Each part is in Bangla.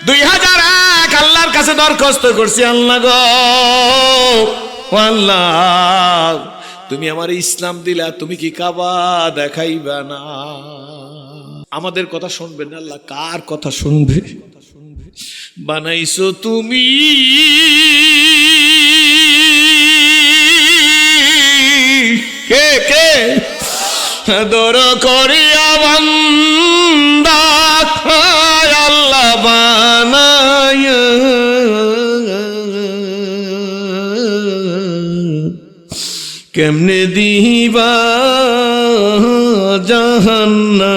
2001 আল্লাহর কাছে দরখাস্ত করছি, আল্লাহ গো আল্লাহ, তুমি আমার ইসলাম দিলা, তুমি কি কাবা দেখাইবা না? আমাদের কথা শুনবেন না আল্লাহ, কার কথা শুনবে? বানাইছো তুমি কে কে দর করিয়া বান্দা আল্লাহ বানায়, কেমনে দিবা জাহান্নামে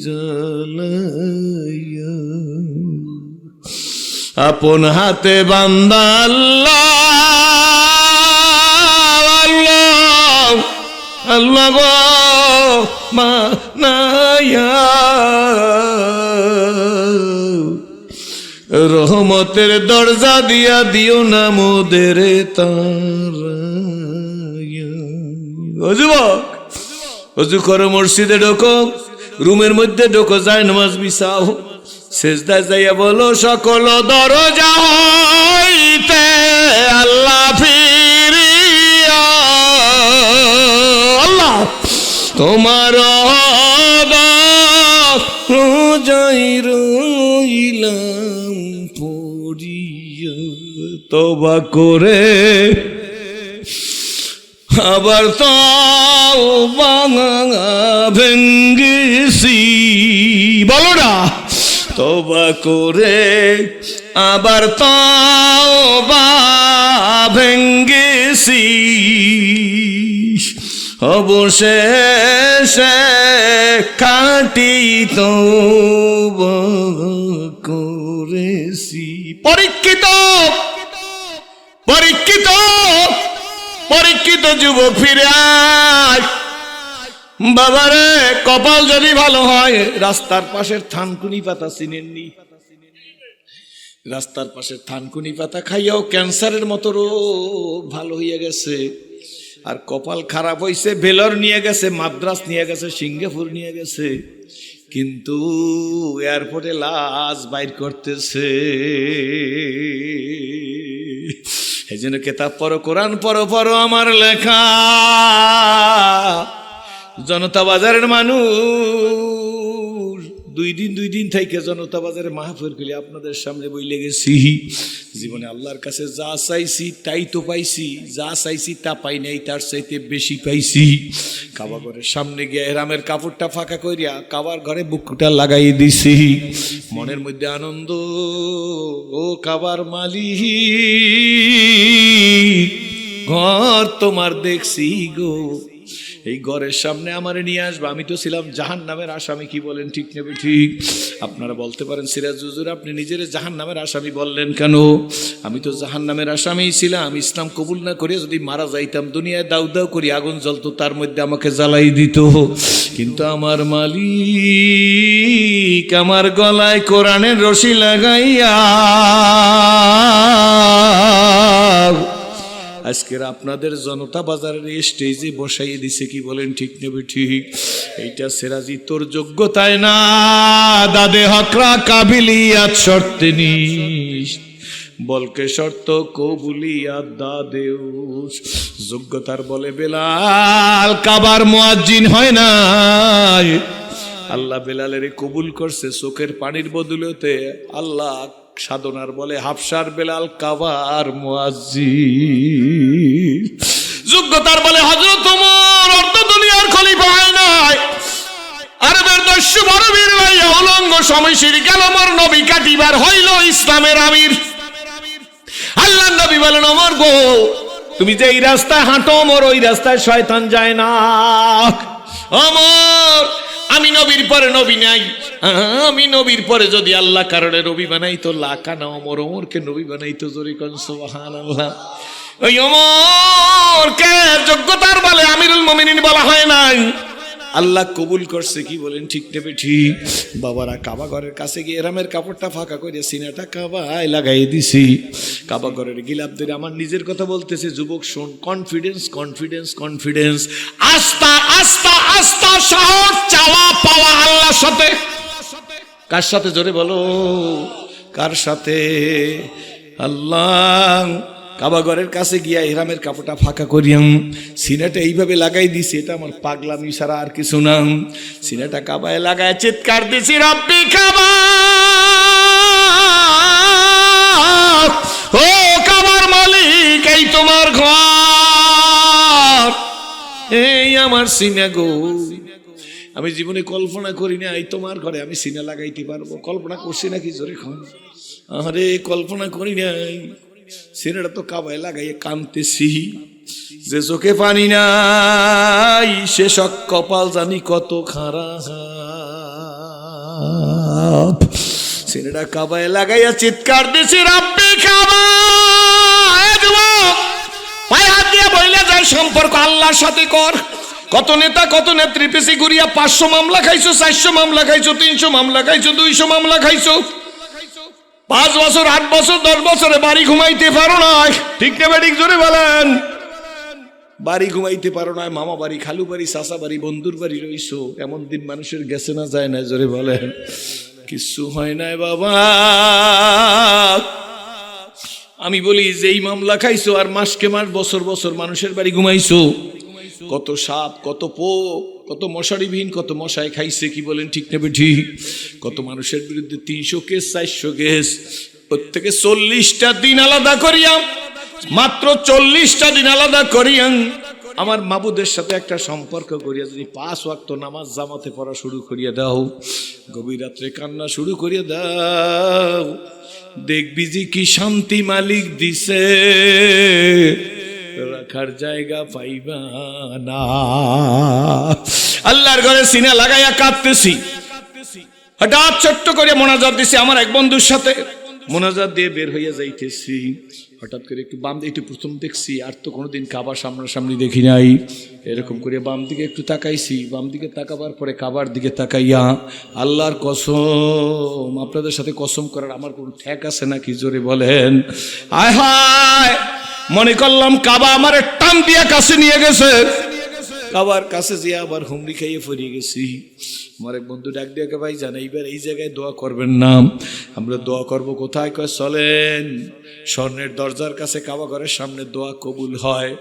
জ্বালাইয়া, আপন হাতে বান্দা আল্লাহ আল্লাহ আল্লাহ গো মানায়া, রহমতের দরজা দিয়া দিও না মোদের তারায়া। ও যুবক, ওযু করো, মসজিদে ঢোকো, রুমের মধ্যে ঢোকো, যায় নামাজ বিছাও, সেজদায় যাইয়া বলো সকল দরজা হইতে আল্লাহ ফিরিয়া, আল্লাহ তোমার রোজাই রইলাম পড়িয়া, তওবা করে আবার তওবা ভেঙ্গেছি, বলো না, তওবা করে আবার তওবা ভেঙ্গেছি, অবশেষে খাঁটি তওবা করেছি। পরীক্ষিত পরীক্ষিত পরীক্ষিত যুবক ফিরে আয় বাবারে, কপাল যদি ভালো হয়, রাস্তার পাশের থানকুনি পাতা চিনেননি? রাস্তার পাশের থানকুনি পাতা খাইয়াও ক্যান্সারের মতো রোগ ভালো হইয়া গেছে। আর কপাল খারাপ হইছে, ভেলোর নিয়ে গেছে, মাদ্রাস নিয়ে গেছে, সিঙ্গাপুর নিয়ে গেছে, কিন্তু এয়ারপোর্টে লাশ বাইর করতেছে। এই জন্য কেতাব পড়ো, কোরআন পড়ো, পড়ো আমার লেখা। জনতা বাজারের মানুষ দুই দিন থেকে জনতা বাজারে মাহফিল করলে আপনাদের সামনে বইলে গেছি, জীবনে আল্লাহর কাছে যা চাইছি তাই তো পাইছি, যা চাইছি তা পাই নাই, তার চাইতে বেশি পাইছি। কাবা ঘরের সামনে গিয়ে হেরামের কাপড়টা ফাঁকা করিয়া কাবার ঘরে বুকটা লাগাই দিছি, মনের মধ্যে আনন্দ, ও কাবার মালিক ঘর তোমার দেখছি গো, এই ঘরের সামনে আমারে নিয়ে আসবা, আমি তো ছিলাম জাহান্নামের আসামি। কি বলেন, ঠিক নেবে ঠিক? আপনারা বলতে পারেন, সিরাজ হুজুর আপনি নিজের জাহান্নামের আসামি বললেন কেন? আমি তো জাহান্নামের আসামি ছিলাম, ইসলাম কবুল না করে যদি মারা যাইতাম, দুনিয়ায় দাউ দাউ করি আগুন জ্বলতো, তার মধ্যে আমাকে জ্বালাই দিত। কিন্তু আমার মালিক আমার গলায় কোরআনের রশি লাগাইয়া আজকের আপনাদের জনতা বাজারের স্টেজে বসাইয়ে দিছে। কি বলেন, ঠিক নেবে ঠিক? এইটা সেরাজি তোর যোগ্যতায় না, দাদে হকরা কাবিলিয়াত শর্তে নিস, বলকে শর্ত কবুলিয়াত দাদেউস। যোগ্যতার বলে বেলাল কাবার মুয়াজ্জিন হয় না, আল্লাহ বেলালের কবুল করছে চোখের পানির বদলতে। আল্লাহ সাধনার বলে হাফসার বেলাল কাবার মুয়াজ্জিন। যোগ্যতার বলে হযরত ওমর অর্ধ দুনিয়ার খলিফা হয় নাই, আরবের দস্যু বড় বীর ভাইয়া উলঙ্গ সময় গেল মোর নবী কাটিবার হইল ইসলামের আমির। আল্লাহ নবী বলেন, ওমর গো তুমি যে এই রাস্তায় হাঁটো ওমর, ওই রাস্তায় শয়তান যায় না। ওমর আমি নবীর পরে নবী নাই, আমি নবীর পরে যদি আল্লাহ কারণে নবী বানাইতো লাকানা ওমর, ওমরকে নবী বানাইতো। জোরে কোন সুবহানাল্লাহ। ওই ওমরকে যোগ্যতার বলে আমিরুল মুমিনিন বলা হয় নাই, আল্লাহ কবুল করছে। কি বলেন, ঠিক নেবে ঠিক? বাবারা কাবা ঘরের কাছে গিয়ে এরামের কাপড়টা ফাঁকা করে সিনাটা কাবায় লাগাই দিছি। কাবা ঘরের গিলাপ ধরে আমার নিজের কথা বলতেছে, যুবক শোন, কনফিডেন্স কনফিডেন্স কনফিডেন্স, আস্থা আস্থা আস্থা, সাহস, চাওয়া পাওয়া আল্লাহর সাথে। কার সাথে জোরে বলো, কার সাথে? আল্লাহ কাবা ঘরের কাছে গিয়া ইহরামের কাপড়টা ফাঁকা করিয়াম, সিনাটা এইভাবে লাগাই দিছি, এটা আমার পাগলামি ছাড়া আর কিছু না। সিনাটা কাবায় লাগায় চিৎকার দিছি, রব্বি কাবা, ও কাবার মালিক, এই তোমার ঘর, এই আমার সিনা গো। আমি জীবনে কল্পনা করি না এই তোমার ঘরে আমি সিনা লাগাইতে পারবো। কল্পনা করছি নাকি জোরে খন? আরে কল্পনা করি নাই। সিনাটা তো কাবায় লাগাইয়ে কানতেছি, যে চোখে পানি নাই সে সব কপাল জানি কত খারাপ। সিনাটা কাবায় লাগাইয়া চিৎকার দিছি, রব্বি কাবা। পায়ে হাত দিয়ে বইলে যায় সম্পর্ক আল্লাহর সাথে কর। কত নেতা কত নেত্রী পেছি ঘুরিয়া 500 মামলা খাইছো, 400 মামলা খাইছো, 300 মামলা খাইছো, 200 মামলা খাইছো। 5 বছর 8 বছর 10 বছরে বাড়ি ঘুমাইতে পারো না, ঠিক না ঠিক জোরে বলেন? বাড়ি ঘুমাইতে পারো না, মামা বাড়ি, খালু বাড়ি, চাচা বাড়ি, বন্ধুর বাড়ি রইছো। এমন দিন মানুষের গেছে না যায় না, জোরে বলেন? কিছু হয় নাই বাবা। আমি বলি যেই মামলা খাইছো আর মাসকে মাস বছর বছর মানুষের বাড়ি ঘুমাইছো, কত সাপ, কত পোক, কত মশারিবিহীন, কত মশায় খাইছে, কি বলেন ঠিক নেবে ঠিক? কত মানুষের বিরুদ্ধে 300 কেস 400 কেস, প্রত্যেকে 40টা দিন আলাদা করিয়া, মাত্র 40টা দিন আলাদা করিয়া আমার মাবুদের সাথে একটা সম্পর্ক করিয়া যদি 5 ওয়াক্ত নামাজ জামাতে পড়া শুরু করিয়া দাও, গভীর রাত্রে কান্না শুরু করিয়া দাও, দেখবি যে কি শান্তি মালিক দিছে, রাখার জায়গা পাইবা না। আল্লাহর ঘরে সিনা লাগাইয়া কাঁদতেছি, হঠাৎ ছোট্ট করে মোনাজাত দিছি আমার এক বন্ধুর সাথে। মোনাজাত দিয়ে বের হইয়া যাইতেছি, হঠাৎ করে একটু বাম দিকে, একটু প্রথম দেখছি, আর তো কোনোদিন কাবা সামনাসামনি দেখি নাই। এরকম করে বাম দিকে একটু তাকাইছি, বাম দিকে তাকাবার পরে কাবার দিকে তাকাইয়া আল্লাহর কসম, আপনাদের সাথে কসম করার আমার কোনো ঠেক আছে নাকি জোরে বলেন? আয় হায়, মনে করলাম কাবা আমার টান দিয়া কাছে নিয়ে গেছে। কাবার কাছে যে আবার হুমড়ি খাইয়ে ফিরে গেছি। আমার এক বন্ধু ডাক দিয়ে, ভাই জান এইবার এই জায়গায় দোয়া করবেন না। আমরা দোয়া করব কোথায়? কয় চলেন স্বর্ণের দরজার কাছে, কাবা ঘরের সামনে দোয়া কবুল হয়।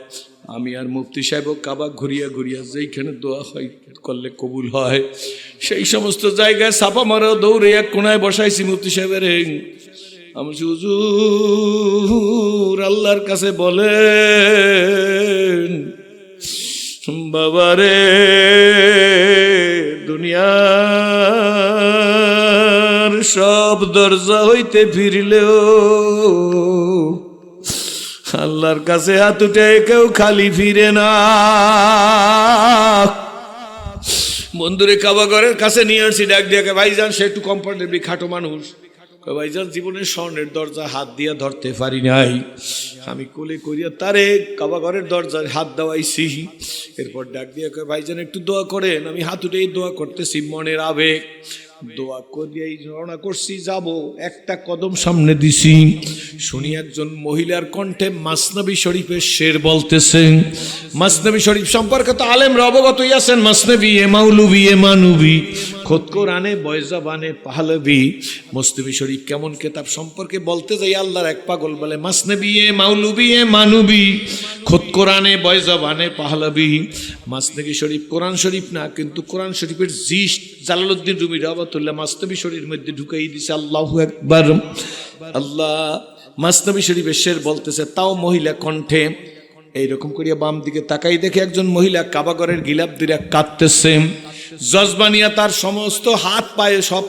আমি আর মুফতি সাহেব কাবা ঘুরিয়া ঘুরিয়া যেইখানে দোয়া হয় করলে কবুল হয় সেই সমস্ত জায়গায় ছাপা মারা দৌড়ে এক কোনায় বসাইছি মুফতি সাহেবের। আমি হুজুর আল্লাহর কাছে বলেন, বাবারে দুনিয়ার সব দরজা হইতে ফিরলেও আল্লাহর কাছে হাত উঠে কেউ খালি ফিরে না। বন্ধুরে কাবা ঘরের কাছে নিয়ে আসছি, ডাক দিয়ে, ভাইজান সে একটু কম্পারেটিভলি খাটো মানুষ, ভাইজান জীবনের স্বর্ণের দরজা হাত দিয়া ধরতে পারি নাই। আমি কোলে করিয়া তারে কাবা ঘরের দরজায় হাত দেওয়াইছি। এরপর ডাক দিয়ে, ভাইজান একটু দোয়া করেন। আমি হাত উঠেই দোয়া করতেছি, মনের আবেগ দোয়া করিয়াই রওনা করছি যাব। একটা কদম সামনে দিছি, শুনি একজন মহিলার কণ্ঠে মাসনবী শরীফের শের বলতেছেন। মাসনবী শরীফ সম্পর্কে তো আলেমরা অবগতই আছেন। মাসনবী এ মাউলুবি এ মানুবি, খোদ কোরআনে বয়জাবানে পাহলবি। মুসনবী শরীফ কেমন কিতাব সম্পর্কে বলতে যাই আল্লাহর এক পাগল বলে, মাসনবী এ মাউলুবি এ মানুবি, খোদ কোরআনে বয়জাবানে পাহলবি। মাসনবী শরীফ কোরআন শরীফ না, কিন্তু কোরআন শরীফের জিস্ট জালালউদ্দিন রুমি রহমাতুল্লাহ মাসনবী শরীফের মধ্যে ঢুকাই দিছে। আল্লাহু আকবার। আল্লাহ মাসনবী শরীফের শের বলতেছে, তাও মহিলা কণ্ঠে। এইরকম করিয়া বাম দিকে তাকাই দেখে একজন মহিলা কাবা ঘরের গিলাপ দিয়ে কাঁদতেছে। জজবানিয়া তার সমস্ত হাত পায়ে সব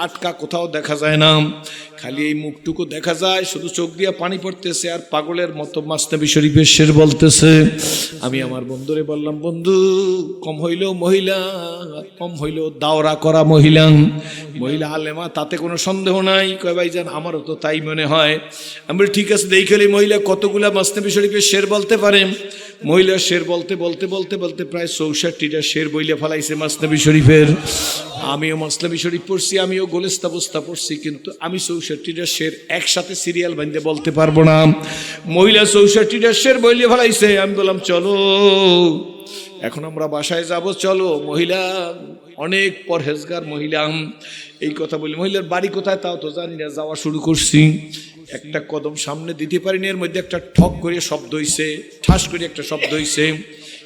আটকা, কোথাও দেখা যায় না, খালি এই মুখটুকু দেখা যায়, শুধু চোখ দিয়া পানি পড়তেছে আর পাগলের মতো মাসনবী শরীফের শের বলতেছে। আমি আমার বন্ধুরে বললাম, বন্ধু কম হইলেও মহিলা, কম হইলেও দাওরা করা মহিলা, মহিলা আলেমা, তাতে কোনো সন্দেহ নাই। কয় ভাইজান আমারও তো তাই মনে হয়। আমি বলি ঠিক আছে, দেখলি মহিলা কতগুলা মাসনবী শরীফের শের বলতে পারে। মহিলা শের বলতে বলতে বলতে বলতে প্রায় 64টা শের বইলে ফেলাইছে মাসনবী শরীফের। আমিও মাসনবী শরীফ পড়ছি, আমিও গোলেস্তা বস্তা পড়ছি, কিন্তু আমি 64টা শের একসাথে সিরিয়াল বাঁধতে বলতে পারবো না। মহিলা 64টা শের বইলে ফেলাইছে। আমি বললাম চলো এখন আমরা বাসায় যাব, চলো। মহিলা অনেক পরহেজগার মহিলা, এই কথা বলি। মহিলার বাড়ি কোথায় তাও তো জানি না, যাওয়া শুরু করছি, একটা কদম সামনে দিতে পারিনি, এর মধ্যে একটা ঠক করে শব্দ হইছে, ঠাস করে একটা শব্দ হইছে।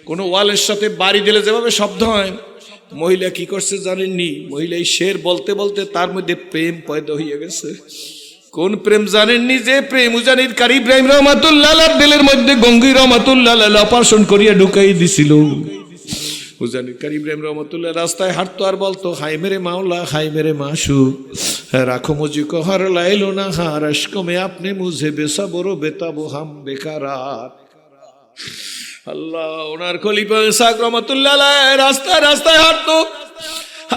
কোনো ওয়ালের সাথে বাড়ি দিলে যেভাবে শব্দ হয়, মহিলা কি করছে জানেননি? মহিলা এই শের বলতে বলতে তার মধ্যে প্রেম পয়দা হয়ে গেছে। কোন প্রেম জানেননি? যে প্রেম উজানির কারি ইব্রাহিম রহমাতুল্লাহ দিলের মধ্যে গঙ্গি রহমাতুল্লাহ অপারেশন করিয়া ঢুকাই দিছিল। উজানির কারি ইব্রাহিম রহমাতুল্লাহ রাস্তায় হাঁটতো আর বলতো, হাই মেরে মাওলা, হাই মেরে মাসু, রাখো মুঝে কো হর লাইলো না হার আশকো মে আপনি মুঝে বেসাবরো বেতাবো হাম বেকারার। আল্লাহ, ওনার খলিফা ইসহাক রহমাতুল্লাহ রাস্তায় রাস্তায় হাঁটতো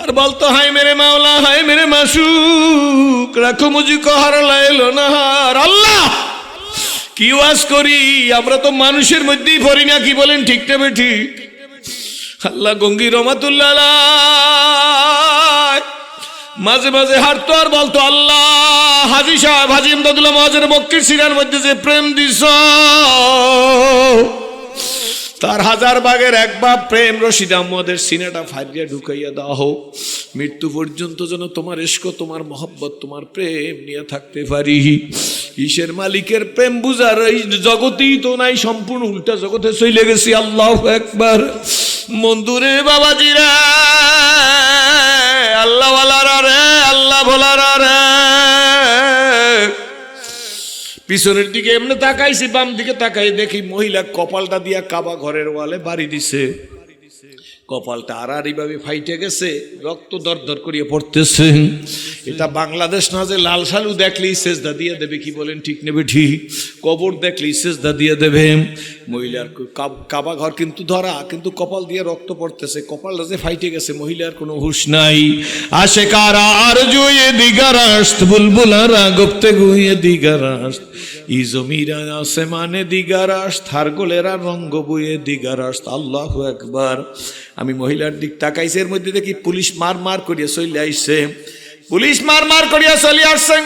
আর বলতো, হাই মেরে মাওলা, হাই মেরে মাসুক, রাখো মুঝে কো হর লাইলো না হার। আল্লাহ, কি ওয়াজ করি, আমরা তো মানুষের মধ্যেই পড়ি না, কি বলেন ঠিক না বেঠিক? আল্লাহ, গঙ্গি রহমাতুল্লাহ মাঝে মাঝে হাঁটতো আর বলতো, আল্লাহ, হাজি সাহেব, হাজি ইমদাদুল্লাহ মহাজের মক্কির সিনার মধ্যে যে প্রেম দিছ, তার হাজার ভাগের এক ভাগ প্রেম রশিদ আহমদের সিনাটা ফারিয়া ঢুকাইয়া দাও। মৃত্যু পর্যন্ত যেন তোমার ইশক, তোমার মহব্বত, তোমার প্রেম নিয়ে থাকতে পারি। ঈশের মালিকের প্রেম বুঝার এই জগতেই তো নাই, সম্পূর্ণ উল্টা জগতে চলে গেছি। আল্লাহু আকবার। বন্ধুরে, বাবাজিরা, আল্লাহ ওয়ালারা রে, আল্লাহ ভোলারা রে, পিছনের দিকে এমনি তাকাইছি, বাম দিকে তাকাই দেখি মহিলা কপালটা দিয়া কাবা ঘরের ওয়ালে বাড়ি দিছে। কপালটা আড়াআড়ি ভাবে ফাইটে গেছে, রক্ত দরদর করিয়ে পড়তেছে। এটা বাংলাদেশ না যে লাল সালু দেখলেই সেজদা দিয়ে দেবে, কি বলেন ঠিক নেবে ঠিক? কবর দেখলেই সেজদা দিয়ে দেবে। মহিলার কাবা ঘর কিন্তু ধরা, কিন্তু কপাল দিয়ে রক্ত পড়তেছে, কপালটা যে ফাইটে গেছে, মহিলার কোনো হুঁশ নাই। আশেকারা আর জুয়ে দিগারাস্ত, বুলবুলারা গুপ্তে গুয়ে দিগারাস্ত, ই জমিরা আসমানে দিগারাস্ত, থারগোলেরা রঙ্গ বুয়ে দিগারাস্ত। আল্লাহু আকবার। আমি মহিলার দিক তাকাইছে, এর মধ্যে দেখি পুলিশ মার মার করিয়া চলে আইছে। পুলিশ মার মার করিয়া চলে আসছে।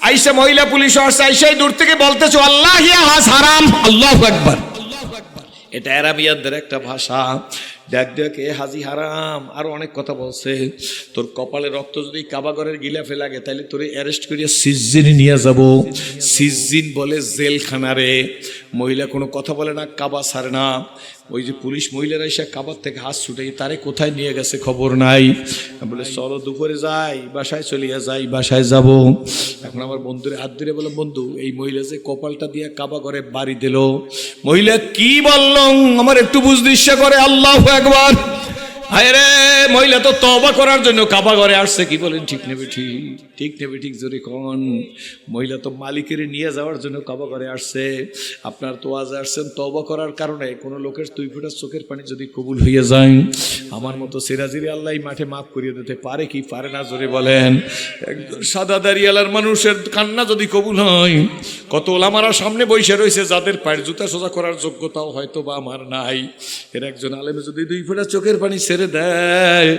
আইসা মহিলা পুলিশ আসছে, আইসাই দূর থেকে বলতেছো, আল্লাহ ইয়া হাস হারাম। আল্লাহু আকবার। এটা আরবিয়ানদের একটা ভাষা। দেখ দেখ, এ হাজি হারাম, আরো অনেক কথা বলছে। তোর কপালে রক্ত যদি কাবাগরের গিলাফে লাগে, তাহলে তোরে অ্যারেস্ট করিয়া সিজ্জিনে নিয়ে যাব। সিজ্জিন বলে জেলখানারে। মহিলা কোনো কথা বলে না, কাবা ছাড়ে না। ওই যে পুলিশ মহিলারা এসে কাবার থেকে হাত ছুটাই, তারে কোথায় নিয়ে গেছে খবর নাই। বলে চলো দুপুরে যাই, বাসায় চলিয়া যাই, বাসায় যাব। এখন আমার বন্ধুরে হাত ধরে বলে, বন্ধু, এই মহিলা যে কপালটা দিয়ে কাবা ঘরে বাড়ি দিল, মহিলা কি বলল আমার একটু বুঝতে ইচ্ছা করে। আল্লাহু আকবার। হায় রে, মহিলা তো তওবা করার জন্য কাবা ঘরে আসছে, কি বলেন ঠিক নেবে ঠিক? ঠিক নেবে ঠিক জোরে কোন? মহিলা তো মালিকের নিয়ে যাওয়ার জন্য কাবা ঘরে আসছে। আপনার তো আজ আসছেন তওবা করার কারণে। কোনো লোকের 2 ফোঁটা চোখের পানি যদি কবুল হয়ে যায়, আমার মতো সিরাজিরে আল্লাহ মাঠে মাফ করিয়ে দিতে পারে কি পারে না জোরে বলেন? একজন সাদা দাড়িওয়ালার মানুষের কান্না যদি কবুল হয়, কত ওলামারা সামনে বসে রয়েছে, যাদের পায়ের জুতা সোজা করার যোগ্যতাও হয়তো বা আমার নাই, এর একজন আলেমে যদি 2 ফোঁটা চোখের পানি ছেড়ে দেয়,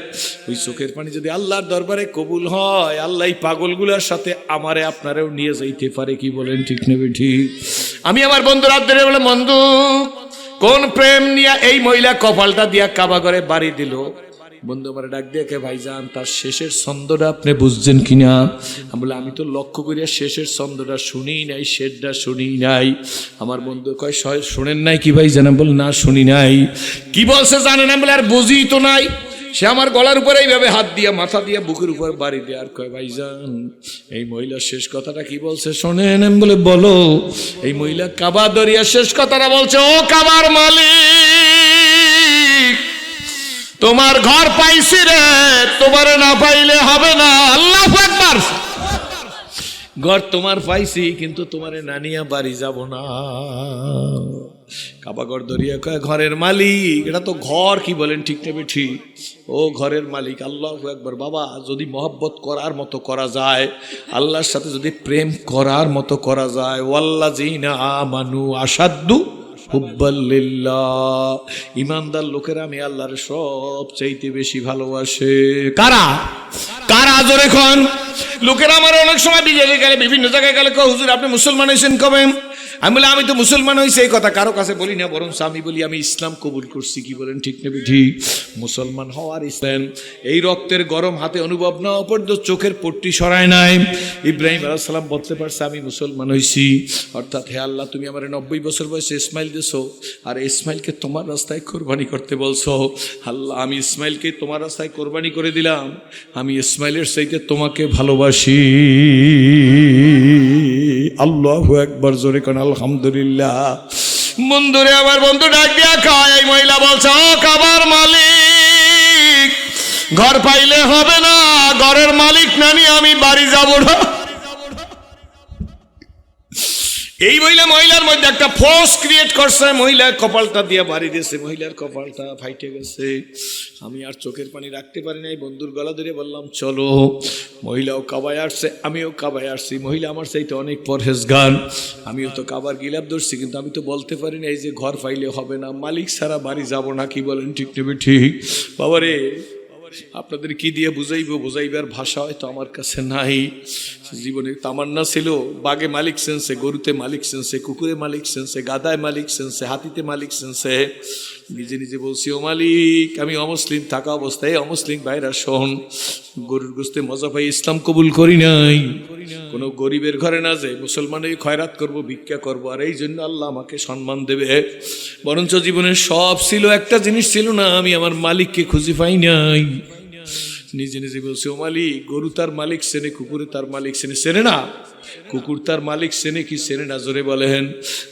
ওই চোখের পানি যদি আল্লাহর দরবারে কবুল হয়, আল্লাহ পাগলগুলার সাথে আমারে আপনারেও নিয়ে যাইতে পারে, কি বলেন ঠিক নেবে ঠিক? আমি আমার বন্ধুর হাত ধরে বলে, বন্ধু, কোন প্রেম নিয়ে এই মহিলা কপালটা দিয়া কাবা ঘরে বাড়ি দিল? বন্ধু আমার ডাক দিয়ে কে, ভাইজান, তার শেষের ছন্দটা আপনি বুঝছেন কিনা? আমি বলে, আমি তো লক্ষ্য করিয়া শেষের ছন্দটা শুনি নাই, শেরটা শুনি নাই। আমার বন্ধু কয়, শোনেন নাই কি ভাই জানেন? বল, না শুনি নাই। কি বলছে জানেন? বলে, আর বুঝি তো নাই। সে আমার গলার উপরে এইভাবে হাত দিয়া, মাথা দিয়া, বুকের উপর বাড়ি দিয়ে আর কয়, ভাইজান, এই মহিলার শেষ কথাটা কি বলছে শোনেন? আমি বলে, বলো। এই মহিলা কাবা দরিয়া শেষ কথাটা বলছে, ও কাবার মালিক, তোমার ঘর পাইছি রে, তোমার না পাইলে হবে না। আল্লাহু আকবার। ঘর তোমার পাইছি, কিন্তু তোমারে না নিয়ে বাড়ি যাব না। কাবাগর দরিয়া কয়, ঘরের মালিক, এটা তো ঘর, কি বলেন ঠিক নেবে ঠিক? ও ঘরের মালিক। আল্লাহু আকবার। বাবা, যদি মহব্বত করার মতো করা যায়, আল্লাহর সাথে যদি প্রেম করার মতো করা যায়, ওয়াল্লাযিনা আমানু আশাদ্দু হুব্বাল্লিল্লাহ, ইমানদার লোকেরা আমি আল্লাহর সবচাইতে বেশি ভালোবাসে। কারা? কারা জোরে কোন? লোকেরা আমার অনেক সময় বিদেশে গেলে, বিভিন্ন জায়গায় গেলে, হুজুর আপনি মুসলমান হয়েছেন কবে? আমি বলি আমি তো মুসলমান হয়েছি, এই কথা কারো কাছে বলি না, বরং আমি বলি আমি ইসলাম কবুল করছি। কি বলেন ঠিক নেবে ঠিক? মুসলমান হওয়ার ইসলাম এই রক্তের গরম হাতে অনুভব না পর্যন্ত চোখের পট্টি সরায় নাই। ইব্রাহিম আলাইহিস সালাম বলতে পারছে আমি মুসলমান হয়েছি, অর্থাৎ হে আল্লাহ তুমি আমার 90 বছর বয়সে ইসমাইল দিছো, আর ইসমাইলকে তোমার রাস্তায় কোরবানি করতে বলছো। আল্লাহ আমি ইসমাইলকে তোমার রাস্তায় কোরবানি করে দিলাম, আমি ইসমাইলের চাইতে তোমাকে ভালোবাসি। আল্লাহু আকবার, জোরে কোন আলহামদুলিল্লাহ। বন্ধুরে আমার বন্ধু ডাক দিয়া কয়, এই মহিলা বলছে ও কাবার মালিক, ঘর পাইলে হবে না, ঘরের মালিক নানি আমি বাড়ি যাব না। এই মহিলার মধ্যে একটা ফোর্স ক্রিয়েট করছে, মহিলার কপালটা দিয়ে বাড়ি দিয়েছে, মহিলার কপালটা ফাইটে গেছে। আমি আর চোখের পানি রাখতে পারি নাই, বন্ধুর গলা ধরে বললাম চলো। মহিলাও কাবায় আসছে, আমিও কাবায় আসছি। মহিলা আমার চাইতে অনেক পরহেজগার, আমিও তো কাবার গিলাপ ধরছি, কিন্তু আমি তো বলতে পারি না এই যে ঘর পাইলে হবে না, মালিক ছাড়া বাড়ি যাব না। কি বলেন ঠিক নেবে ঠিক? বাবারে আপনাদের কি দিয়ে বুঝাইবার ভাষা হয়তো আমার কাছে নাই। জীবনে তামান্না ছিল বাঘে মালিক সেন্সে, গরুতে মালিক সেন্সে, কুকুরে মালিক সেন্সে, গাদায় মালিক সেন্সে, হাতিতে মালিক সেন্সে। নিজে নিজে বলছি ও মালিক আমি অমুসলিম থাকা অবস্থায়, অমুসলিম ভাইরা শোন, গরুর গোস্তে মজা পাই ইসলাম কবুল করি নাই। কোনো গরিবের ঘরে না যে মুসলমানের খয়রাত করব, ভিক্ষা করব, আর এই জন্য আল্লাহ আমাকে সম্মান দেবে। বরঞ্চ জীবনের সব ছিল, একটা জিনিস ছিল না, আমি আমার মালিককে খুঁজে পাই নাই। নিজে নিজে বলছে ও মালিক, গরু তার মালিক চেনে, কুকুরে তার মালিক চেনে না? কুকুর তার মালিক চেনে কি চেনে না? জোরে বলেন।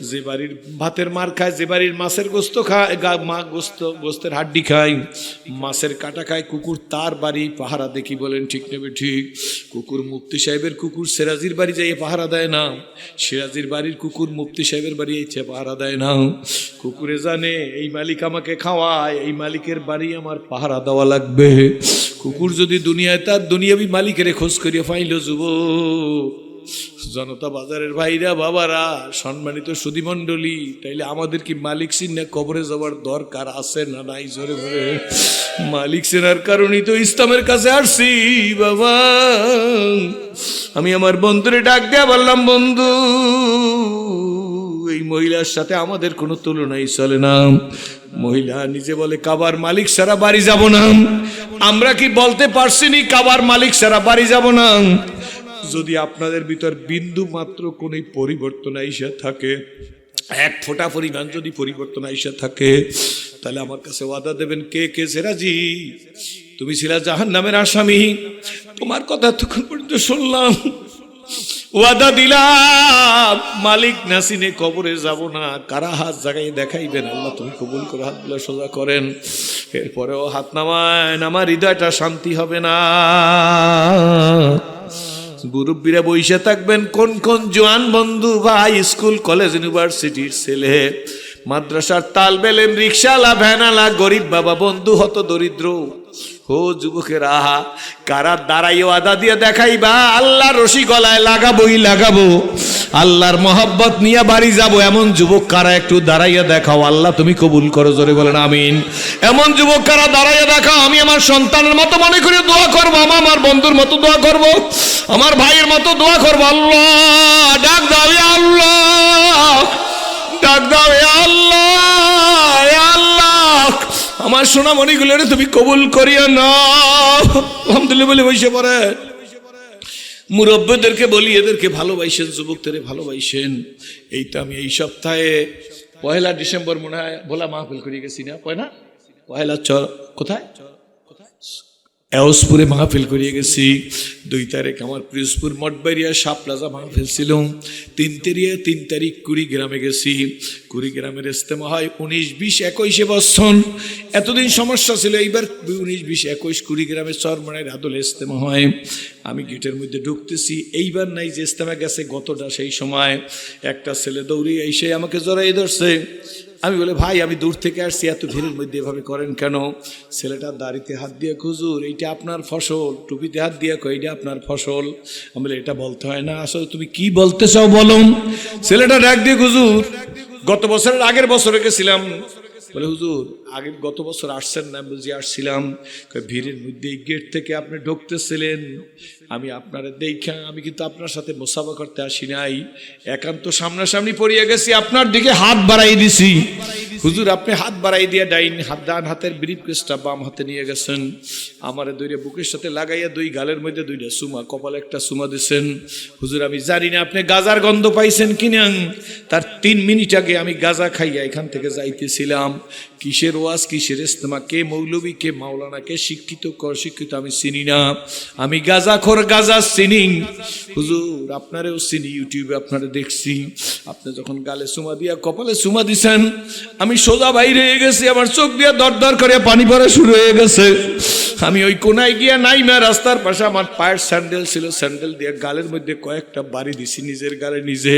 যে বাড়ির ভাতের মার খায়, যে বাড়ির মাছের গোস্ত খায়, মা গোস্তের হাড্ডি খায়, মাছের কাটা খায়, কুকুর তার বাড়ি পাহারা দেখি। বলেন ঠিক নেবে ঠিক? কুকুর মুফতি সাহেবের কুকুর সিরাজির বাড়ি যাইয়ে পাহারা দেয় না, সিরাজির বাড়ির কুকুর মুফতি সাহেবের বাড়ি এসে পাহারা দেয় না। কুকুরে জানে এই মালিক আমাকে খাওয়ায়, এই মালিকের বাড়ি আমার পাহারা দেওয়া লাগবে। কুকুর যদি দুনিয়ায় তার দুনিয়াবি মালিকের খোঁজ করিয়া পাইল, যুবক জনতা বাজারের ভাইরা বাবারা সম্মানিত সুধীমণ্ডলী, তাইলে আমাদের কি মালিক চিন্না কবরে যাওয়ার দরকার আছে না নাই? জোরে বলে। মালিক চেনার কারণেই তো ইসলামের কাছে আসছি বাবা। আমি আমার বন্ধুরে ডাক দেয়া বললাম, বন্ধু এই মহিলার সাথে আমাদের কোনো তুলনাই চলে না। মহিলা নিজে বলে কাবার মালিক সারা বাড়ি যাব না। আমরা কি বলতে পারছি নি কাবার মালিক সারা বাড়ি যাব না? যদি আপনাদের ভিতর বিন্দু মাত্র কোনো পরিবর্তন আইসা থাকে, এক ফোঁটা পরিমাণ যদি পরিবর্তন আইসা থাকে, তাহলে আমার কাছে ওয়াদা দেবেন কে কে সেরাজি তুমি ছিলা জাহান্নামের আসামি, তোমার কথা তখন পর্যন্ত শুনলাম, ওয়াদা দিলাম মালিক নাসিনে কবরে যাব না। কারা হাত জাগাই দেখাইবেন? আল্লাহ তুমি কবুল করে হাতগুলো সোজা করেন। এরপরেও হাত নামায়, আমার হৃদয়টা শান্তি হবে না। মুরব্বীরা বইসে থাকবেন, কোন কোন জোয়ান বন্ধু ভাই, স্কুল কলেজ ইউনিভার্সিটির ছেলে, মাদ্রাসার তালবেলেম, রিক্সাওয়ালা, ভ্যানালা, গরিব বাবা বন্ধু, হত দরিদ্র ও যুবকেরা, কারা দাঁড়াইও আদা দিয়ে দেখাইবা আল্লাহর রশি গলায় লাগাবো, আল্লাহর মহব্বত নিয়ে বাড়ি যাব, এমন যুবক কারা একটু দাঁড়াইয়া দেখাও। আল্লাহ তুমি কবুল করো, জোরে বলেন আমিন। এমন যুবক কারা দাঁড়াইয়া দেখাও, আমি আমার সন্তানের মতো মনে করে দোয়া করবো, আমার বন্ধুর মতো দোয়া করবো, আমার ভাইয়ের মতো দোয়া করবো। আল্লাহ ডাক দাও, আল্লাহ ডাক দাও, আল্লাহ আল্লাহ আমার সোনামণিগুলোর তুমি কবুল করিয়া না। আলহামদুলিল্লাহ বলে বসে পড়ে। মুরব্বীদেরকে বলি এদেরকে ভালোবাসেন, যুবকদের ভালোবাসেন। এইটা আমি এই সপ্তাহে 1 ডিসেম্বর মনে হয় ভোলা মাহফিল করে গেছি না, পয়লা কোথায় এওসপুরে মাহফিল করিয়ে গেছি। 2 তারিখ আমার পিরোজপুর মঠবাড়িয়া শাহপ্লাজা মাহফিল ছিল। 3 তারিখ কুড়িগ্রামে গেছি। কুড়িগ্রামের ইজতেমা হয় 19, 20, 21 বছর। এতদিন সমস্যা ছিল, এইবার 19, 20, 21 কুড়িগ্রামে চরমনায় রাদুল ইজতেমা হয়। আমি গেটের মধ্যে ঢুকতেছি, এইবার নাই যে ইজতেমা গেছে গতটা, সেই সময় একটা ছেলে দৌড়িয়ে এসে আমাকে জড়াই ধরছে। আমি বলে ভাই আমি দূর থেকে আসছি, এত ভিড়ের মধ্যে এভাবে করেন কেন? ছেলেটা দাড়িতে হাত দিয়ে, হুজুর এইটা আপনার ফসল, টুপিতে হাত দিয়ে কই এটা আপনার ফসল। আমি বলে এটা বলতে হয় না, আসলে তুমি কি বলতে চাও বলো। ছেলেটা ডাক দিয়ে, হুজুর গত বছরের আগের বছরে গেছিলাম বলে হুজুর আগে গত বছর আসছেন না? বুঝি আসছিলাম। ভিড়ের মধ্যে এই গেট থেকে আপনি ঢুকতেছিলেন, আমি আপনার দেখা, আমি কিন্তু আপনার সাথে মোসাফা করতে আসি নাই, একান্ত সামনাসামনি পড়িয়ে গেছি, আপনার দিকে হাত বাড়াই দিছি। হুজুর আপনি হাত বাড়াই দিয়ে ডান হাতের ব্রিফ কেসটা বাম হাতে নিয়ে গেছেন, আমারে দুইটা বুকের সাথে লাগাইয়া দুই গালের মধ্যে দুইটা সুমা, কপালে একটা সুমা দিছেন। হুজুর আমি জানি না আপনি গাজার গন্ধ পাইছেন কিনা, তার 3 মিনিট আগে আমি গাজা খাইয়া এখান থেকে যাইতেছিলাম। কিসের ওয়াজ, কিসের ইস্তেমা, কে মৌলবী, কে মাওলানা, কে শিক্ষিত শিক্ষিত আমি চিনি না, আমি গাজাখোর, গাজা চিনি। হুজুর আপনারেও চিনি, ইউটিউবে আপনারে দেখছি, আপনি যখন গালে সুমা দিয়া কপালে সুমা দিছেন, আমি সোজা বাইরে হয়ে গেছি, আমার চোখ দিয়া দরদর করে পানি পড়া শুরু হয়ে গেছে। আমি ওই কোনায় গিয়া নাইমা রাস্তার পাশে আমার পায়ের স্যান্ডেল ছিল, স্যান্ডেল দিয়ে গালের মধ্যে কয়েকটা বাড়ি দিছি, নিজের গালে নিজে।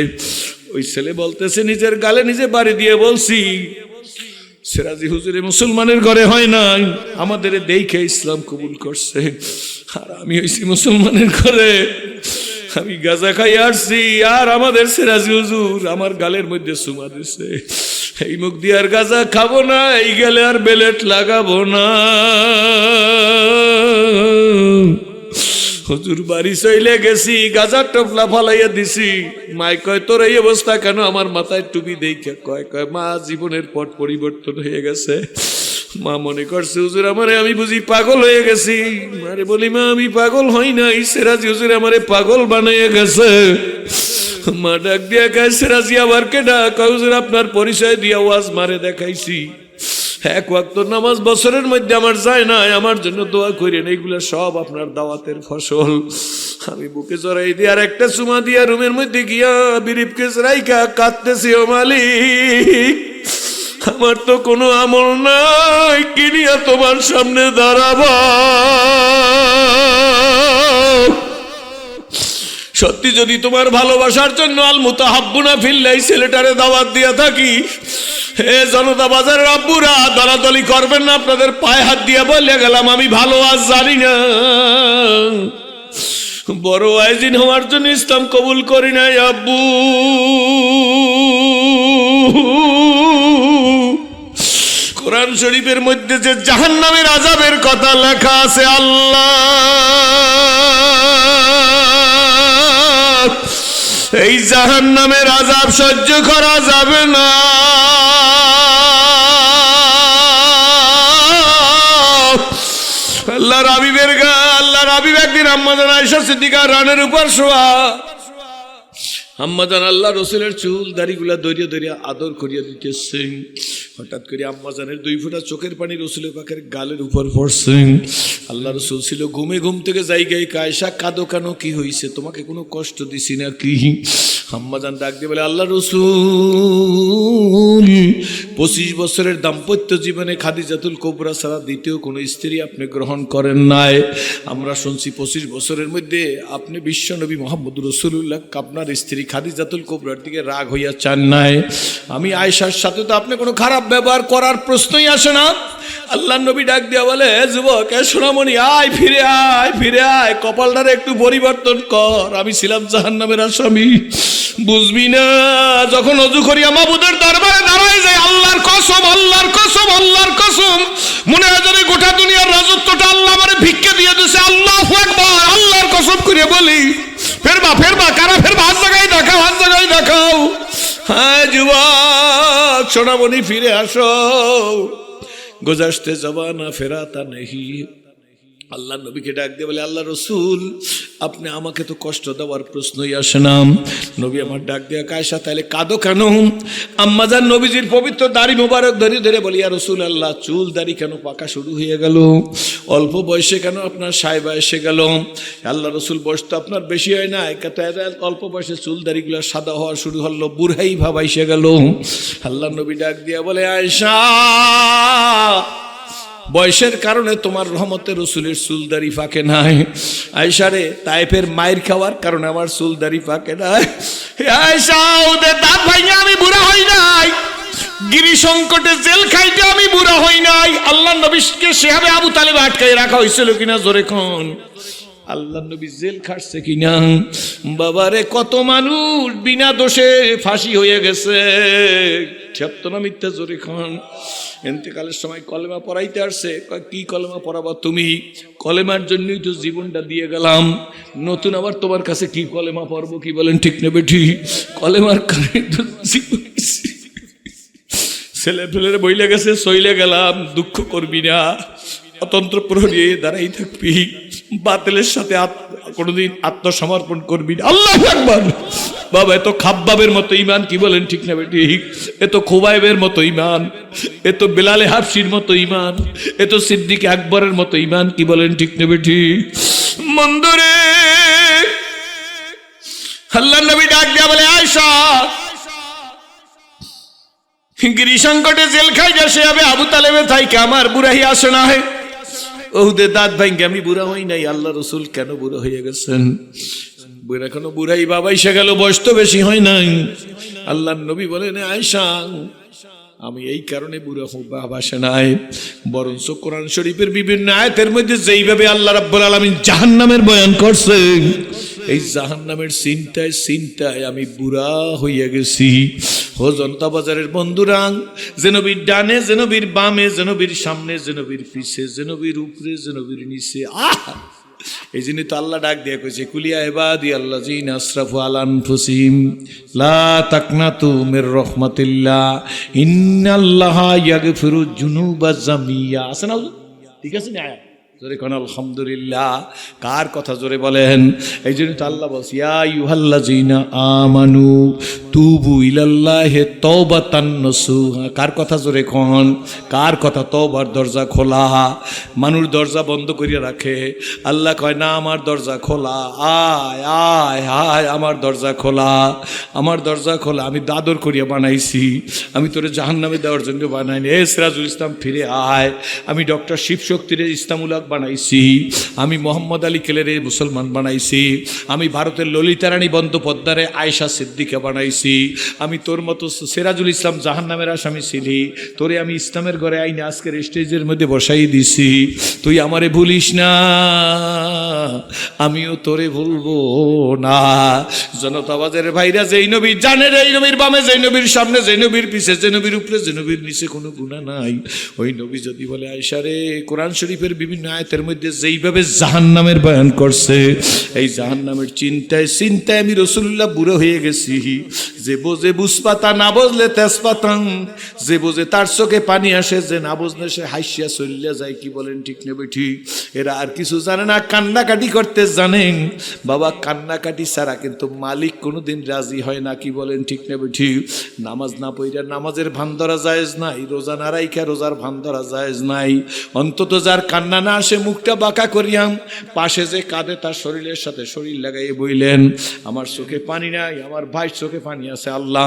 ওই ছেলে বলতেছে নিজের গালে নিজে বাড়ি দিয়ে বলছি, সিরাজি হুজুরে মুসলমানের ঘরে হয় নাই, আমাদের দেখে ইসলাম কবুল করছে, আর আমি হইছি মুসলমানের ঘরে, আমি গাজা খাই আসছি, আর আমাদের সিরাজি হুজুর আমার গালের মধ্যে সুমা দিছে। এই মুখ দিয়ে আর গাজা খাবো না, এই গেলে আর বেলেট লাগাবো না। হুজুর বাড়ি চলে গেছি, গাজার টোপলা ফালাইয়া দিছি। মাই কয় তোর এই অবস্থা কেন? আমার মাথায় টুপি দেখে কয় মা জীবনের পট পরিবর্তন হয়ে গেছে। মা মনে করছে হুজুর আমারে আমি বুঝি পাগল হয়ে গেছি। আরে বলি মা আমি পাগল হই নাই, সিরাজি হুজুর আমারে পাগল বানাইয়া গেছে। মা ডাক দিয়া কয় সিরাজি আবার কেডা? কয় হুজুর আপনার পরিচয় দিয়া ওয়াজ মারে দেখাইছি, 1 ওয়াক্ত নামাজ বছরের মধ্যে আমার যায় না, আমার জন্য দোয়া করেন, এইগুলা সব আপনার দাওয়াতের ফসল। আমি বুকে জড়াই দিয়ে আর একটা চুমা দিয়া রুমের মধ্যে গিয়া বিরিফকেস রাইখা কাঁদতেছি, ও মালিক আমার তো কোনো আমল নাই, কিনিয়া তোমার সামনে দাঁড়াবা। সত্যি যদি তোমার ভালোবাসার জন্য আল মুতাহাব্বুনা ফিল্লাহ ছেলেটারে দাওয়াত দিয়া থাকি, হে জনতা বাজারের আব্বুরা দলাদলি করবেন না, আপনাদের পায়ে হাত দিয়া বলে গেলাম আমি ভালো আজ জানি না, বড় আয়োজন হওয়ার জন্য ইসলাম কবুল করি নাই আব্বু। কোরআন শরীফের মধ্যে যে জাহান্নামের আযাবের কথা লেখা আছে, আল্লাহ এই জাহান্নামের আযাব সহ্য করা যাবে না। আল্লাহর হাবিব একদিন আম্মা জান আয়েশা সিদ্দিকা রানের উপর শোয়া, আম্মা জান আল্লাহ রসুলের চুল দাড়িগুলা দরিয়া দরিয়া আদর করিয়া দিতেছেন। হঠাৎ করে আম্মা জানের 2 ফোঁটা চোখের পানি রসুলের পাকের গালের উপর পড়ছেন। আল্লাহ রসুল ছিল ঘুম থেকে জায়গায়, আয়েশা কাঁদো কেন, কি হয়েছে, তোমাকে কোনো কষ্ট দিছি না কি? আম্মা জান ডাক দিয়ে বলে আল্লাহ রসুল 25 বছরের দাম্পত্য জীবনে খাদিজাতুল কুবরা ছাড়া দ্বিতীয় কোনো স্ত্রী আপনি গ্রহণ করেন নাই। আমরা শুনছি 25 বছরের মধ্যে আপনি বিশ্বনবী মুহাম্মদ রাসূলুল্লাহ আপনার স্ত্রী খাদিজাতুল কুবরার দিকে রাগ হইয়া চান নাই। আমি আয়েশার সাথে তো আপনি কোনো খারাপ ব্যবহার করার প্রশ্নই আসে না। আল্লাহ নবী ডাক দিয়া বলে যুবক সোনামণি আয়, ফিরে আয়, কপালটারে একটু পরিবর্তন কর, আমি ছিলাম জাহান্নামের আসামি, বুঝবি না? যখন অজু করিয়া মাবুদের দরবারে দাঁড়ায় যায়, আল্লাহর কসম মনে হয় যেন গোটা দুনিয়ার রাজত্বটা আল্লাহ আমারে ভিক্ষা দিয়ে দিয়েছে। আল্লাহু আকবার, আল্লাহর কসম করিয়া বলি ফেরবা কারা ফেরবা, হাত জায়গায় দেখাও। হ্যাঁ যুবক সোনামণি ফিরে আসো, গুজাশতে জবানা ফেরাতা নেহি। আল্লাহ নবীকে ডাক দিয়ে বলে আল্লাহ রসুল আপনি আমাকে তো কষ্ট দেওয়ার প্রশ্নই আসে না। নবী আমার ডাক দিয়ে আয়েশা তাহলে কাঁদো কেন? আম্মাজান নবীজির পবিত্র দাড়ি মোবারক ধরে বলি ইয়া রাসূল আল্লাহ চুল দাড়ি কেন পাকা শুরু হয়ে গেল, অল্প বয়সে কেন আপনার সায়বা এসে গেল? আল্লাহ রসুল বয়স তো আপনার বেশি হয় না, অল্প বয়সে চুল দাড়িগুলো সাদা হওয়া শুরু হলো, বুড়াই ভাব এসে গেল। আল্লাহ নবী ডাক দিয়া বলে আয়েশা বয়সের কারণে তোমার রহমতের রসুলের চুলদারি ফাঁকে নাই। আয়েশা রে তায়েফের মায়ের খাওয়ার কারণে আমার চুলদারি ফাঁকে নাই। আয়েশা ওদের দাঁত ভাঙে আমি বুড়া হই নাই, গিরি সংকটে জেল খাইতে আমি বুড়া হই নাই। আল্লাহ নবীকে সেভাবে আবু তালেব আটকাই রাখা হয়েছিল কিনা জোরে কোন? আল্লাহ নবী জেল খাটছে কিনা? বাবারে কত মানুষ বিনা দোষে ফাঁসি হয়ে গেছে। সত্য না মিথ্যা জোরে খান? এতেকালের সময় কলেমা পড়াইতে আসছে। কি কলেমা পড়াবা তুমি? কলেমার জন্যই তো জীবনটা দিয়ে গেলাম, নতুন আবার তোমার কাছে কি কলেমা পড়বো? কি বলেন ঠিক না বেঠি? কলেমার কারণে তো জীবন। ছেলে ফেলে বইলে গেছে, সইলে গেলাম, দুঃখ করবি না, অতন্ত্র প্রহরী দাঁড়াই থাকবি, বাতিলের সাথে কোনোদিন আত্মসমর্পণ করবি না। আল্লাহু আকবার। বাবা এত খাব্বাবের মতো ইমান, কি বলেন ঠিক না বেটি? এত খুবাইবের মতো ইমান, এত বেলালে হাফসির মতো ইমান, এত সিদ্দিক আকবরের মতো ইমান, কি বলেন ঠিক না বেটি? মন্দরে আল্লাহ নবী ডাক দিয়া বলে, আয়েশা গিরি সংকটে জেল খাই যাচ্ছে, আমি আবু তালেবে থাইকে আমার বুড়াই আসে না হয় ওহুদে দাঁত ভাঙ্গে আমি বুড়া হই নাই। আল্লাহ রসুল কেন বুড়া হয়ে গেছেন? বুড়া এখনো বুড়াই বাবাই সে গেল, বয়স তো বেশি হয় নাই। আল্লাহ নবী বলেন, আয়েশা আমি এই কারণে বুড়া বাবা আসে নাই, বরঞ্চ কোরআন শরীফের বিভিন্ন আয়াতের মধ্যে যেইভাবে আল্লাহ রাব্বুল আলামিন জাহান্নামের বয়ান করছেন, এই জাহান্নামের চিন্তায় চিন্তায় আমি বুড়া হইয়া গেছি। ও জনতা বাজারের বন্ধুরা, জেনবীর ডানে, জেনবীর বামে, জেনবীর সামনে, জেনবীর পিছে, জেনবীর উপরে, জেনবীর নিচে। এই জন্য তো আল্লাহ ডাক দিয়ে কইছে, কুলিয়া ইবাদি আল্লাযিনা আসরাফু আলা আনফুসিহিম লা তাকনাতু মির রাহমাতিল্লাহ ইন্নাল্লাহা ইয়াগফিরুয যুনুবা জামিয়া। আছে না? ঠিক আছে না? জোরে কোন আলহামদুলিল্লাহ। কার কথা জোরে বলেন? এই জন্য তো আল্লাহ বলছে, ইয়া আইয়ুহাল্লাযিনা আমানু তুবু ইলাল্লাহি তাওবাতান নাসুহা। কার কথা জোরে কোন? কার কথা? তওবার দরজা খোলা। মানুষ দরজা বন্ধ করিয়া রাখে, আল্লাহ কয় না আমার দরজা খোলা, আয় আয় আয় আমার দরজা খোলা, আমার দরজা খোলা। আমি দাদর করিয়া বানাইছি, আমি তোরে জাহান্নামে দেওয়ার জন্য বানাইনি। এ সিরাজুল ইসলাম ফিরে আয়। আমি ডক্টর শিবশক্তির ইসলামুল্লাহ বানাইছি, আমি মোহাম্মদ আলী কেলের মুসলমান বানাইছি, আমি ভারতের ললিতা রানী বন্দ্যোপাধ্যায়ের আয়েশা সিদ্দিকা বানাইছি। আমি তোর মতো সিরাজুল ইসলাম জাহান্নামের আসামি ছিলি, তোরে আমি ইসলামের ঘরে আইনে আজকের স্টেজের মধ্যে বসাই দিছি। তুই আমারে ভুলিস না, আমিও তোরে ভুলবো না। জনতা বাজারের ভাইরা, যেই নবীর জানে, যেই নবীর বামে, যেই নবীর সামনে, যেই নবীর পিছে, যে নবীর উপরে, যে নবীর নিচে কোনো গুনাহ নাই, ওই নবী যদি বলে, আয়েশা রে, কোরআন শরীফের বিভিন্ন আয়াতের মধ্যে যেইভাবে জাহান্নামের বয়ান করছে, এই জাহান্নামের চিন্তায় চিন্তায় আমি রাসূলুল্লাহ বুড়ো হয়ে গেছি। যে বোঝে বুঝপাতা, না বুঝলে তেজপাতাং, যে বোঝে তার চোখে পানি আসে, যে না বুঝলে সে হাসিয়া চলিয়া যায়। কি বলেন ঠিক না বেঠি? এরা আর কিছু জানে না, কান্নাকাটি করতে জানেন। বাবা কান্নাকাটি ছাড়া কিন্তু মালিক কোনোদিন রাজি হয় না। কি বলেন ঠিক না বেঠি? নামাজ না পড়িয়া নামাজের ভান ধরা জায়েজ নাই, রোজা না রাইখা রোজার ভান ধরা জায়েজ নাই। অন্তত যার কান্না না আসে, মুখটা বাঁকা করিয়াম, পাশে যে কাঁদে তার শরীরের সাথে শরীর লাগাইয়ে বইলেন, আমার চোখে পানি নাই, আমার ভাইয়ের চোখে পানি আছে, আল্লাহ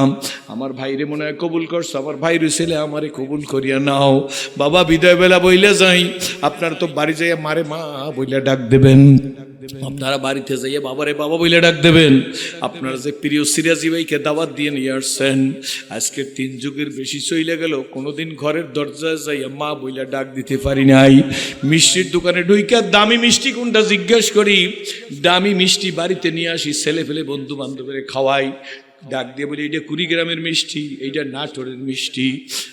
আমার ভাইরে মনে হয় কবুল করছো, আমার ভাইর ছেলে আমারে কবুল করিয়া নাও। বাবা বিদায় বেলা বইলে যাই, আপনারা তো বাড়ি যাইয়া মারে মা বইলে ডাক দেবেন, আপনারা বাড়িতে যাইয়া বাবারে বাবা বইলে ডাক দেবেন। আপনারা যে প্রিয় সিরাজি ভাইকে দাওয়াত দিয়ে নিয়ে আসছেন, আজকের 3 যুগের বেশি চইলে গেল, কোনোদিন ঘরের দরজায় যাইয়া মা বইলে ডাক দিতে পারি নাই। মিষ্টির দোকানে ঢুইকা দামি মিষ্টি কোনটা জিজ্ঞেস করি, দামি মিষ্টি বাড়িতে নিয়ে আসি, ছেলে ফেলে বন্ধু বান্ধবের খাওয়াই, ডাক দিয়ে বলি এইটা কুড়িগ্রামের মিষ্টি, এইটা নাটোরের মিষ্টি,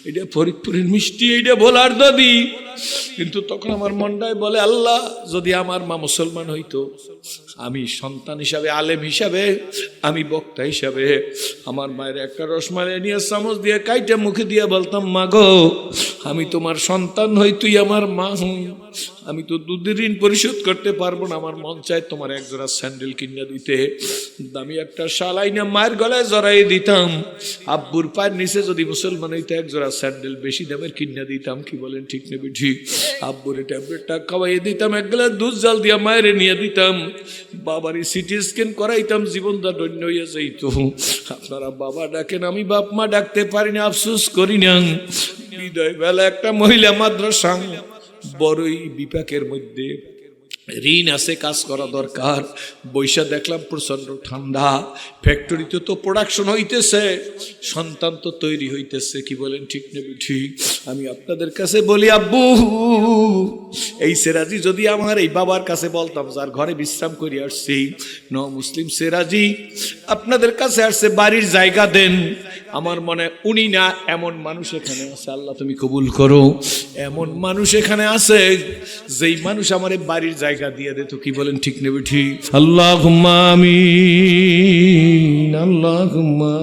এইটা ফরিদপুরের মিষ্টি, এইটা ভোলার দদি। কিন্তু তখন আমার মনটায় বলে, আল্লাহ যদি আমার মা মুসলমান হইতো, আমি সন্তান হিসাবে, আলেম হিসাবে, আমি বক্তা হিসাবে আমার মায়ের একটা রসমালাই নিয়ে চামচ দিয়ে কাইটা মুখে দিয়ে বলতাম, মা গো আমি তোমার সন্তান হই, তুই আমার মা হুঁ, আমি তো দুধের ঋণ পরিশোধ করতে পারবো না, আমার মন চায় তোমার এক জোড়া স্যান্ডেল কিনে দিতে। দামি একটা শাল আইনা মায়ের গলায় জড়াই দিতাম, আব্বুর পায়ের নিচে যদি মুসলমান হইতো এক জোড়া স্যান্ডেল বেশি দামের কিনে দিতাম। কি বলেন ঠিক নেবে? ঠিক। আব্বুরে ট্যাবলেটটা খাওয়াইয়ে দিতাম, এক গ্লাস দুধ জাল দিয়া মায়েরে নিয়ে দিতাম, বাবারই সিটি স্ক্যান করাইতাম, জীবনটা ধন্য হইয়া যাইত। আপনারা বাবা ডাকেন, আমি বাপ মা ডাকতে পারি না, আফসোস করি না। বিদায় বেলা একটা মহিলা মাদ্রাসা বড়ই বিপাকের মধ্যে, ঋণ আছে, কাজ করা দরকার। বৈশা দেখলাম প্রচন্ড ঠান্ডা, ফ্যাক্টরিতে তো প্রোডাকশন হইতেছে, সন্তান তো তৈরি হইতেছে। কি বলেন, ঠিক নেবে ঠিক? আমি আপনাদের কাছে বলি, আব্বু এই সেরাজি যদি আমার এই বাবার কাছে বলতাম, যার ঘরে বিশ্রাম করে আসছি, ন মুসলিম সেরাজি আপনাদের কাছে আসছে, বাড়ির জায়গা দেন, আমার মনে উনি না এমন মানুষ এখানে আছে, আল্লাহ তুমি কবুল করো, এমন মানুষ এখানে আছে যেই মানুষ আমার বাড়ির জায়গা দিয়ে দে। তো কি বলেন, ঠিক নেবে ঠিক? আল্লাহুম্মা আমিন, আল্লাহুম্মা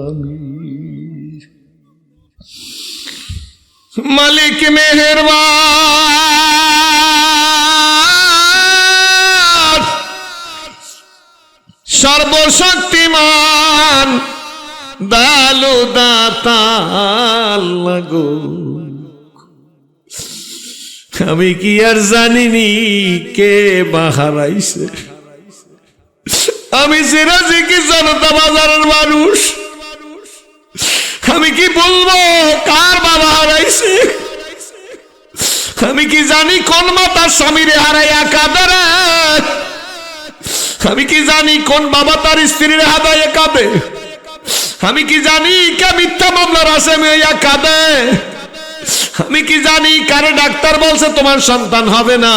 আমিন। মালিক মেহেরবান, সর্বশক্তিমান, দালু দাতা আল্লাহ গো, আমি কি আর জানিনি কে বাহারাইছে? আমি সিরাজি কি জনতা বাজারের মানুষ, আমি কি বলবো কার বাবা হারাইছে? আমি কি জানি কোন মাতা স্বামীরে হারাইয়া কাঁদে? আমি কি জানি কোন বাবা তার স্ত্রীর হারাইয়া কাঁদে? আমি কি জানি কে মিথ্যা মামলার আসামি হইয়া কাঁদে? আমি কি জানি কারে ডাক্তার বলছে তোমার সন্তান হবে না?